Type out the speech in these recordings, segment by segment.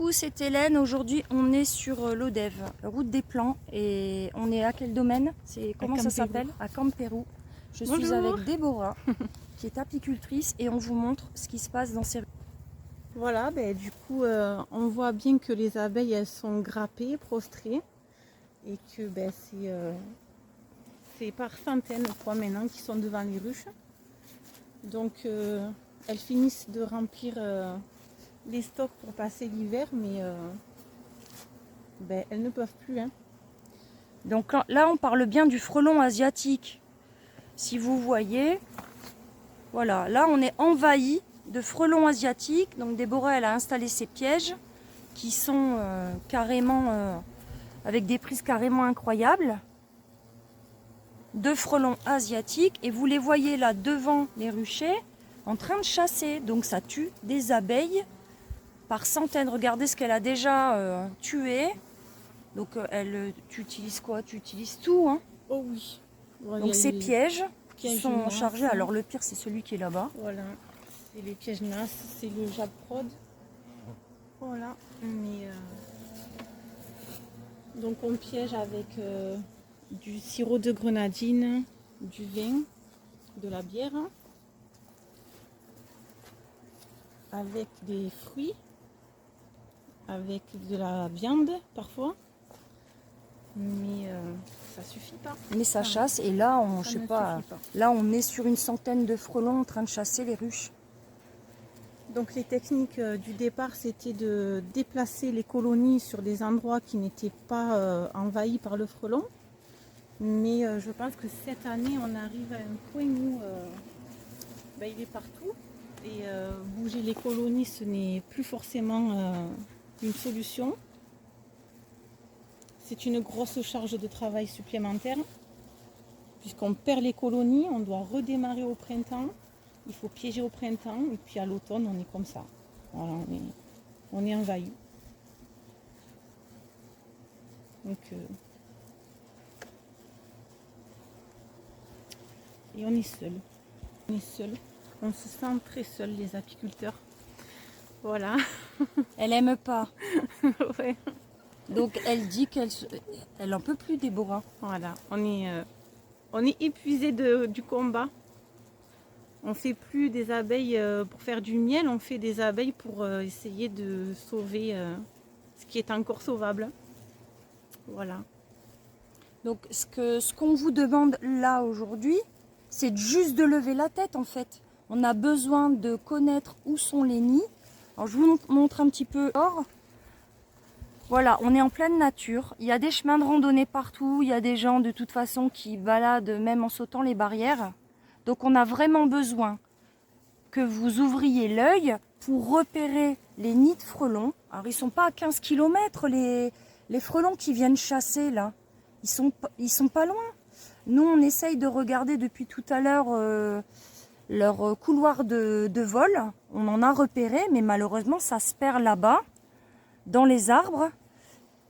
coucou, c'est Hélène. Aujourd'hui, on est sur l'Odève, route des Plans. Et on est à quel domaine? Comment ça s'appelle? À Camperou. Je suis avec Déborah, qui est apicultrice, et on vous montre ce qui se passe dans ces rues. Voilà, du coup, on voit bien que les abeilles, elles sont grappées, prostrées. Et que c'est par centaines, quoi, maintenant, qui sont devant les ruches. Donc, elles finissent de remplir les stocks pour passer l'hiver, mais elles ne peuvent plus. Hein. Donc là, on parle bien du frelon asiatique. Si vous voyez, voilà, là, on est envahi de frelons asiatiques. Donc Déborah, elle a installé ses pièges qui sont carrément avec des prises carrément incroyables de frelons asiatiques. Et vous les voyez là devant les ruchers en train de chasser. Donc ça tue des abeilles par centaines. Regardez ce qu'elle a déjà tué. Donc tu utilises quoi? Tu utilises tout, hein? Oh oui. Voilà, donc ces pièges qui sont NAS, chargés. Alors le pire, c'est celui qui est là-bas. Voilà, c'est les pièges NAS, c'est le Japrod. Voilà, mais donc on piège avec du sirop de grenadine, du vin, de la bière, avec des fruits, avec de la viande parfois, mais ça suffit pas. Mais ça chasse, et là, je sais pas, là on est sur une centaine de frelons en train de chasser les ruches. Donc les techniques du départ, c'était de déplacer les colonies sur des endroits qui n'étaient pas envahis par le frelon. Mais je pense que cette année, on arrive à un point où il est partout. Et bouger les colonies, ce n'est plus forcément une solution. C'est une grosse charge de travail supplémentaire. Puisqu'on perd les colonies, on doit redémarrer au printemps. Il faut piéger au printemps et puis à l'automne, on est comme ça. Voilà, on est envahi. Donc, et on est seul. On est seul. On se sent très seul, les apiculteurs. Voilà. Elle aime pas. Ouais. Donc elle dit qu'elle en peut plus, Déborah. Voilà, on est épuisé du combat. On fait plus des abeilles pour faire du miel, on fait des abeilles pour essayer de sauver ce qui est encore sauvable. Voilà. Donc ce qu'on vous demande là aujourd'hui, c'est juste de lever la tête en fait. On a besoin de connaître où sont les nids. Alors je vous montre un petit peu hors. Voilà, on est en pleine nature. Il y a des chemins de randonnée partout. Il y a des gens de toute façon qui baladent même en sautant les barrières. Donc on a vraiment besoin que vous ouvriez l'œil pour repérer les nids de frelons. Alors ils sont pas à 15 km les frelons qui viennent chasser là. Ils sont pas loin. Nous on essaye de regarder depuis tout à l'heure leur couloir de vol. On en a repéré, mais malheureusement ça se perd là-bas, dans les arbres.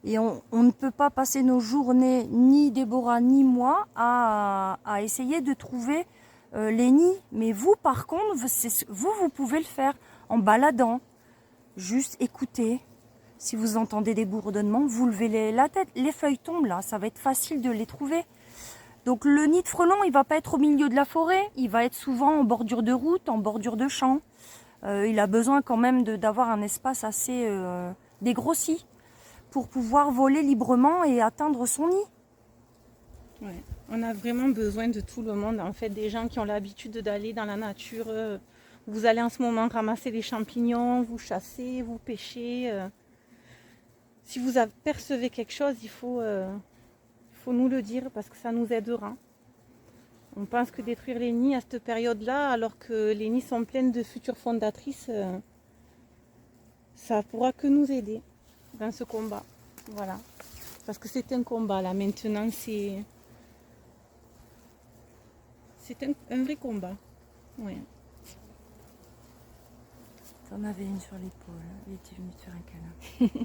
Et on ne peut pas passer nos journées, ni Déborah ni moi, à essayer de trouver les nids. Mais vous, par contre, vous pouvez le faire en baladant. Juste écoutez. Si vous entendez des bourdonnements, vous levez la tête. Les feuilles tombent là, ça va être facile de les trouver. Donc le nid de frelon, il ne va pas être au milieu de la forêt. Il va être souvent en bordure de route, en bordure de champ. Il a besoin quand même d'avoir un espace assez dégrossi pour pouvoir voler librement et atteindre son nid. Ouais. On a vraiment besoin de tout le monde, en fait, des gens qui ont l'habitude d'aller dans la nature. Vous allez en ce moment ramasser les champignons, vous chassez, vous pêchez. Si vous apercevez quelque chose, il faut nous le dire parce que ça nous aidera. On pense que détruire les nids à cette période-là, alors que les nids sont pleines de futures fondatrices, ça pourra que nous aider dans ce combat. Voilà. Parce que c'est un combat là maintenant, c'est un vrai combat. Ouais. T'en avais une sur l'épaule, elle était venue te faire un câlin.